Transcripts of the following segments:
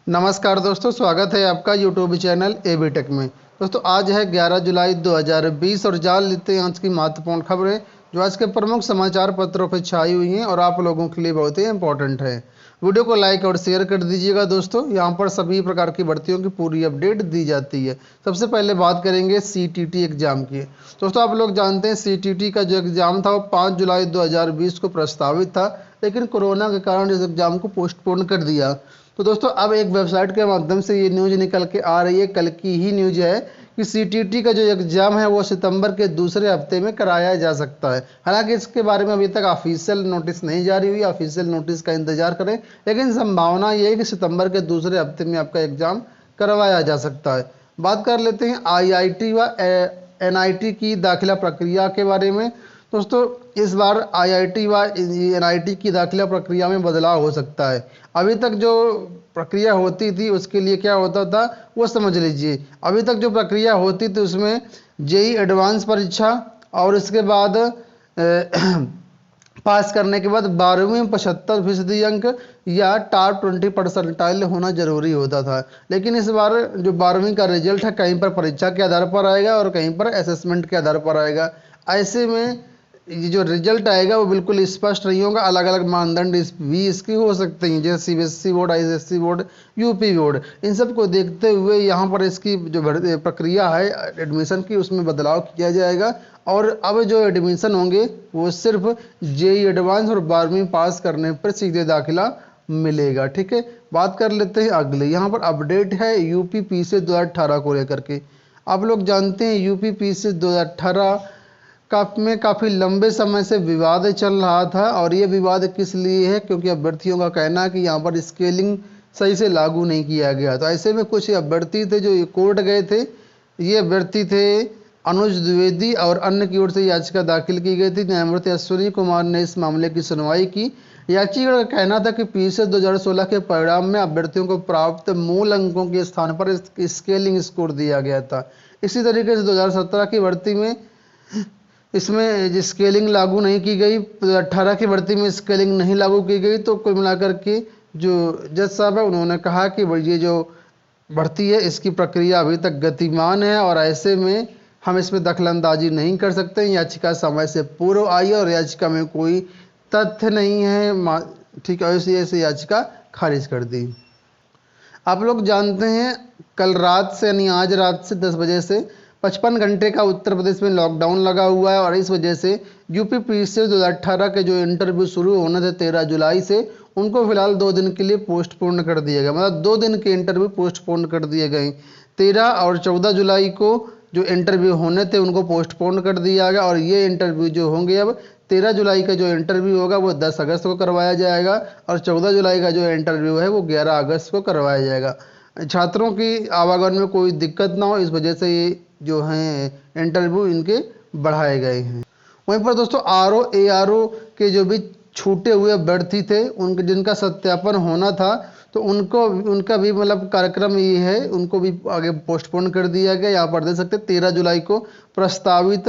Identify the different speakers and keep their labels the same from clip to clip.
Speaker 1: नमस्कार दोस्तों, स्वागत है आपका यूट्यूब चैनल एबी टेक में। दोस्तों आज है 11 जुलाई 2020 और जान लेते हैं आज की महत्वपूर्ण खबरें जो आज के प्रमुख समाचार पत्रों पर छाई हुई हैं और आप लोगों के लिए बहुत ही इंपॉर्टेंट है। वीडियो को लाइक और शेयर कर दीजिएगा दोस्तों, यहाँ पर सभी प्रकार की भर्तियों की पूरी अपडेट दी जाती है। सबसे पहले बात करेंगे सीटीटी एग्जाम की। दोस्तों आप लोग जानते हैं सीटीटी का जो एग्जाम था वो 5 जुलाई 2020 को प्रस्तावित था, लेकिन कोरोना के कारण इस एग्जाम को पोस्टपोन कर दिया। तो दोस्तों अब एक वेबसाइट के माध्यम से ये न्यूज़ निकल के आ रही है, कल की ही न्यूज़ है कि सीटीटी का जो एग्ज़ाम है वो सितंबर के दूसरे हफ्ते में कराया जा सकता है। हालांकि इसके बारे में अभी तक ऑफिशियल नोटिस नहीं जारी हुई, ऑफिशियल नोटिस का इंतजार करें, लेकिन संभावना ये है कि सितंबर के दूसरे हफ्ते में आपका एग्ज़ाम करवाया जा सकता है। बात कर लेते हैं आईआईटी व एनआईटी की दाखिला प्रक्रिया के बारे में। दोस्तों इस बार आईआईटी व एनआईटी की दाखिला प्रक्रिया में बदलाव हो सकता है। अभी तक जो प्रक्रिया होती थी उसके लिए क्या होता था वो समझ लीजिए। अभी तक जो प्रक्रिया होती थी उसमें जेई एडवांस परीक्षा और इसके बाद पास करने के बाद 12वीं में 75% अंक या टॉप 20% होना जरूरी होता था। लेकिन इस बार जो 12वीं का रिजल्ट है कहीं पर परीक्षा के आधार पर आएगा और कहीं पर असेसमेंट के आधार पर आएगा। ऐसे में ये जो रिजल्ट आएगा वो बिल्कुल स्पष्ट नहीं होगा, अलग अलग मानदंड भी इसकी हो सकते हैं, जैसे CBSE board, ICSE board, UP board. इन सब को देखते हुए यहाँ पर इसकी जो प्रक्रिया है एडमिशन की उसमें बदलाव किया जाएगा और अब जो एडमिशन होंगे वो सिर्फ जेई एडवांस और 12वीं पास करने पर सीधे दाखिला मिलेगा। ठीक है, बात कर लेते हैं अगले। यहाँ पर अपडेट है यूपी पीसी 2018 को लेकर के। आप लोग जानते हैं यूपी पीसी 2018 में काफ़ी लंबे समय से विवाद चल रहा था और ये विवाद किस लिए है, क्योंकि अभ्यर्थियों का कहना है कि यहाँ पर स्केलिंग सही से लागू नहीं किया गया। तो ऐसे में कुछ अभ्यर्थी थे जो कोर्ट गए थे। ये अभ्यर्थी थे अनुज द्विवेदी और अन्य की ओर से याचिका दाखिल की गई थी। न्यायमूर्ति अश्विनी कुमार ने इस मामले की सुनवाई की। याचिका का कहना था कि पीसी 2016 के परिणाम में अभ्यर्थियों को प्राप्त मूल अंकों के स्थान पर स्केलिंग स्कोर दिया गया था। इसी तरीके से 2017 की भर्ती में इसमें स्केलिंग लागू नहीं की गई, 18 की भर्ती में स्केलिंग नहीं लागू की गई। तो कुल मिलाकर के जो जज साहब है उन्होंने कहा कि ये जो भर्ती है इसकी प्रक्रिया अभी तक गतिमान है और ऐसे में हम इसमें दखलंदाजी नहीं कर सकते। याचिका समय से पूर्व आई और याचिका में कोई तथ्य नहीं है, ठीक है, ऐसी याचिका खारिज कर दी। आप लोग जानते हैं कल रात से यानी आज रात से 10 बजे से 55 घंटे का उत्तर प्रदेश में लॉकडाउन लगा हुआ है और इस वजह से यूपी पीसी 2018 के जो इंटरव्यू शुरू होने थे 13 जुलाई से उनको फिलहाल 2 दिन के लिए पोस्टपोन कर दिया गया। मतलब 2 दिन के इंटरव्यू पोस्टपोन कर दिए गए। 13 और 14 जुलाई को जो इंटरव्यू होने थे उनको पोस्टपोन कर दिया गया और ये इंटरव्यू जो होंगे अब 13 जुलाई का जो इंटरव्यू होगा वो 10 अगस्त को करवाया जाएगा और 14 जुलाई का जो इंटरव्यू है वो 11 अगस्त को करवाया जाएगा। छात्रों की आवागमन में कोई दिक्कत ना हो इस वजह से ये जो हैं इंटरव्यू इनके बढ़ाए गए हैं। वहीं पर दोस्तों आरओ एआरओ के जो भी छूटे हुए अभ्यर्थी थे उनके जिनका सत्यापन होना था तो उनका भी मतलब कार्यक्रम ये है, उनको भी आगे पोस्टपोन कर दिया गया। यहाँ पर देख सकते 13 जुलाई को प्रस्तावित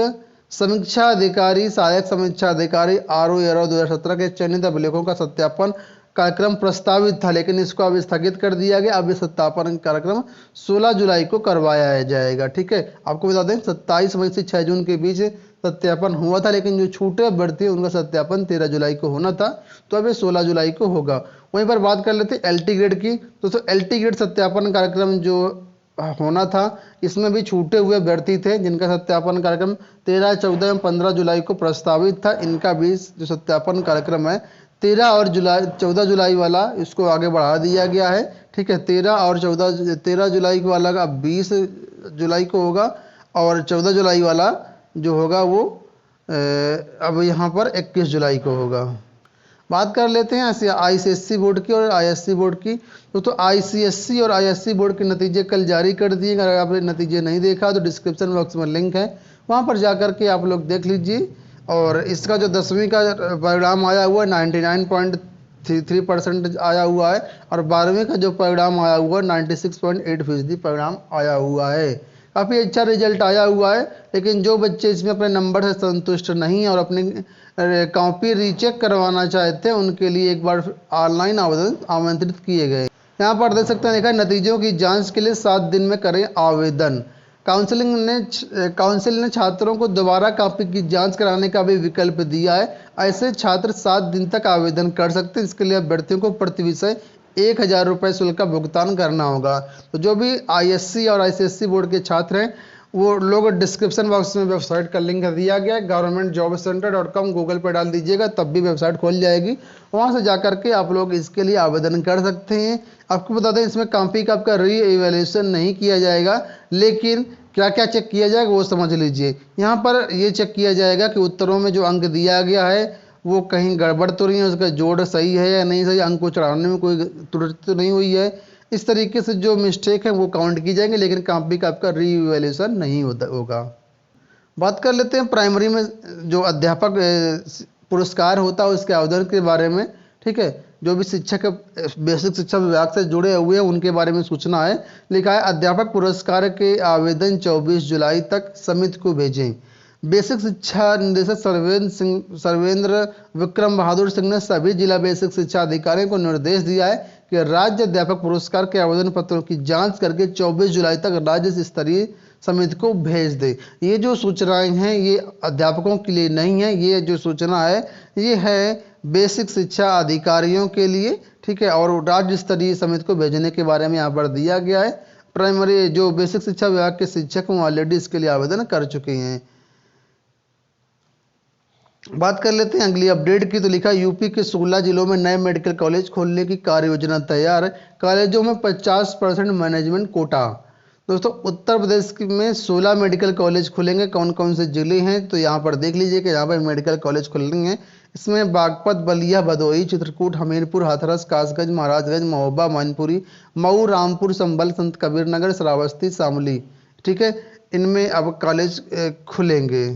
Speaker 1: समीक्षा अधिकारी, सहायक समीक्षा अधिकारी आरओ एआरओ 2017 के चयनित अभिलेखों का सत्यापन कार्यक्रम प्रस्तावित था, लेकिन इसको अब स्थगित कर दिया गया। अब ये सत्यापन कार्यक्रम 16 जुलाई को करवाया जाएगा। ठीक है, आपको बता दें 27 मई से 6 जून के बीच सत्यापन हुआ था, लेकिन जो छूटे अभ्यर्थी उनका सत्यापन 13 जुलाई को होना था, तो अब ये 16 जुलाई को होगा। वहीं पर बात कर लेते एलटी ग्रेड की। दोस्तों एलटी ग्रेड सत्यापन कार्यक्रम जो होना था इसमें भी छूटे हुए अभ्यर्थी थे जिनका सत्यापन कार्यक्रम 13, 14 एवं 15 जुलाई को प्रस्तावित था। इनका भी जो सत्यापन कार्यक्रम है 14 जुलाई वाला इसको आगे बढ़ा दिया गया है। ठीक है, 13 जुलाई वाला अब 20 जुलाई को होगा और 14 जुलाई वाला जो होगा वो अब यहाँ पर 21 जुलाई को होगा। बात कर लेते हैं आईसीएसई बोर्ड की और आईएससी बोर्ड की। तो आईसीएसई और आईएससी बोर्ड के नतीजे कल जारी कर दिए। अगर आपने नतीजे नहीं देखा तो डिस्क्रिप्शन बॉक्स में लिंक है, वहाँ पर जाकर के आप लोग देख लीजिए। और इसका जो 10वीं का परिणाम आया हुआ है 99.33% आया हुआ है और 12वीं का जो परिणाम आया हुआ है 96.8% परिणाम आया हुआ है। काफ़ी अच्छा रिजल्ट आया हुआ है, लेकिन जो बच्चे इसमें अपने नंबर से संतुष्ट नहीं और अपनी कॉपी रीचेक करवाना चाहते हैं उनके लिए एक बार ऑनलाइन आवेदन आमंत्रित किए गए। यहाँ पर देख सकते हैं, लिखा है नतीजों की जांच के लिए 7 दिन में करें आवेदन। काउंसिल ने छात्रों को दोबारा कॉपी की जांच कराने का भी विकल्प दिया है। ऐसे छात्र 7 दिन तक आवेदन कर सकते हैं। इसके लिए अभ्यर्थियों को प्रति विषय 1,000 रुपये शुल्क का भुगतान करना होगा। तो जो भी ISC और ICSE बोर्ड के छात्र हैं वो लोग डिस्क्रिप्शन बॉक्स में वेबसाइट का लिंक दिया गया है, governmentjobcenter.com गूगल पर डाल दीजिएगा तब भी वेबसाइट खोल जाएगी। वहाँ से जा करके आप लोग इसके लिए आवेदन कर सकते हैं। आपको बता दें, इसमें कॉपी का आपका री एवेल्यूशन नहीं किया जाएगा, लेकिन क्या क्या चेक किया जाएगा वो समझ लीजिए। यहाँ पर ये चेक किया जाएगा कि उत्तरों में जो अंक दिया गया है वो कहीं गड़बड़ तो नहीं है, उसका जोड़ सही है या नहीं सही, अंक को चढ़ाने में कोई त्रुटि तो नहीं हुई है। इस तरीके से जो मिस्टेक है वो काउंट की जाएंगे, लेकिन कॉपी का आपका रीवैल्यूएशन नहीं होगा। बात कर लेते हैं प्राइमरी में जो अध्यापक पुरस्कार होता है उसके आवेदन के बारे में। ठीक है, जो भी शिक्षक बेसिक शिक्षा विभाग से जुड़े हुए हैं उनके बारे में सूचना है। लिखा है अध्यापक पुरस्कार के आवेदन 24 जुलाई तक समिति को भेजें। बेसिक शिक्षा निदेशक सर्वेंद्र विक्रम बहादुर सिंह ने सभी जिला बेसिक शिक्षा अधिकारियों को निर्देश दिया है कि राज्य अध्यापक पुरस्कार के आवेदन पत्रों की जांच करके 24 जुलाई तक राज्य स्तरीय समिति को भेज दे। ये जो सूचनाएं हैं ये अध्यापकों के लिए नहीं है, ये जो सूचना है ये है बेसिक शिक्षा अधिकारियों के लिए। ठीक है, और राज्य स्तरीय समिति को भेजने के बारे में यहाँ पर दिया गया है। प्राइमरी जो बेसिक शिक्षा विभाग के शिक्षक हैं ऑलरेडी इसके लिए आवेदन कर चुके हैं। बात कर लेते हैं अगली अपडेट की। तो लिखा यूपी के 16 जिलों में नए मेडिकल कॉलेज खोलने की कार्य योजना तैयार। कॉलेजों में 50% मैनेजमेंट कोटा। दोस्तों उत्तर प्रदेश में 16 मेडिकल कॉलेज खुलेंगे। कौन कौन से जिले हैं तो यहाँ पर देख लीजिए कि यहाँ पर मेडिकल कॉलेज खुलेंगे। इसमें बागपत, बलिया, भदोही, चित्रकूट, हमीरपुर, हाथरस, कासगंज, महाराजगंज, महोबा, मैनपुरी, मऊ, रामपुर, संभल, संत कबीर नगर, श्रावस्ती, शामली। ठीक है, इनमें अब कॉलेज खुलेंगे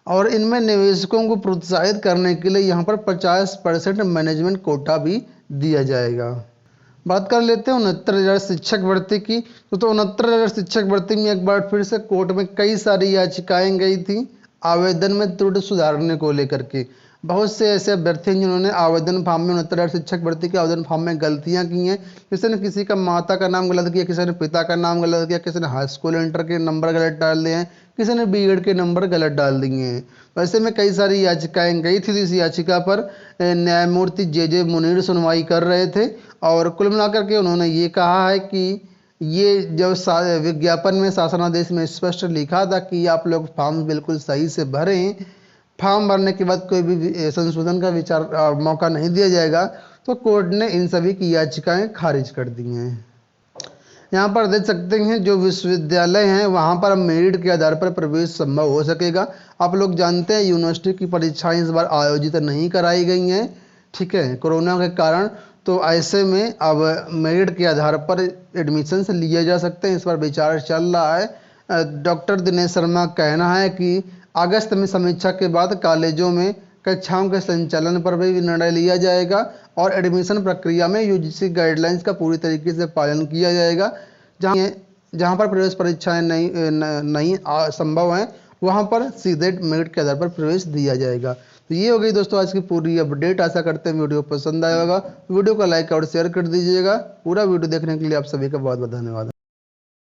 Speaker 1: और इनमें निवेशकों को प्रोत्साहित करने के लिए यहाँ पर 50% मैनेजमेंट कोटा भी दिया जाएगा। बात कर लेते हैं 69,000 शिक्षक भर्ती की। तो 69,000 शिक्षक भर्ती में एक बार फिर से कोर्ट में कई सारी याचिकाएं गई थी आवेदन में त्रुटि सुधारने को लेकर के। बहुत से ऐसे अभ्यर्थी हैं जिन्होंने आवेदन फॉर्म में 69,000 शिक्षक भर्ती के आवेदन फॉर्म में गलतियां की हैं। किसी ने किसी का माता का नाम गलत किया, किसी ने पिता का नाम गलत किया, किसी ने हाई स्कूल इंटर के नंबर गलत डाल दिए हैं, किसी ने BEd के नंबर गलत डाल दिए हैं। तो ऐसे में कई सारी याचिकाएं गई थी। इस याचिका पर न्यायमूर्ति JJ मुनीर सुनवाई कर रहे थे और कुल मिलाकर के उन्होंने ये कहा है कि ये जब विज्ञापन में शासनादेश में स्पष्ट लिखा था कि आप लोग फॉर्म बिल्कुल सही से भरें, फॉर्म भरने के बाद कोई भी संशोधन का विचार मौका नहीं दिया जाएगा, तो कोर्ट ने इन सभी की याचिकाएं खारिज कर दी हैं। यहाँ पर देख सकते हैं जो विश्वविद्यालय हैं वहाँ पर मेरिट के आधार पर प्रवेश संभव हो सकेगा। आप लोग जानते हैं यूनिवर्सिटी की परीक्षाएं इस बार आयोजित नहीं कराई गई हैं, ठीक है, कोरोना के कारण। तो ऐसे में अब मेरिट के आधार पर एडमिशन लिए जा सकते हैं। इस पर विचार चल रहा है। डॉक्टर दिनेश शर्मा का कहना है कि अगस्त में समीक्षा के बाद कॉलेजों में कक्षाओं के संचालन पर भी निर्णय लिया जाएगा और एडमिशन प्रक्रिया में UGC गाइडलाइंस का पूरी तरीके से पालन किया जाएगा। जहां पर प्रवेश परीक्षाएं नहीं संभव हैं वहां पर सीधे मेरिट के आधार पर प्रवेश दिया जाएगा। तो ये हो गई दोस्तों आज की पूरी अपडेट। आशा करते हैं वीडियो पसंद आया होगा। वीडियो को लाइक और शेयर कर दीजिएगा। पूरा वीडियो देखने के लिए आप सभी का बहुत बहुत धन्यवाद।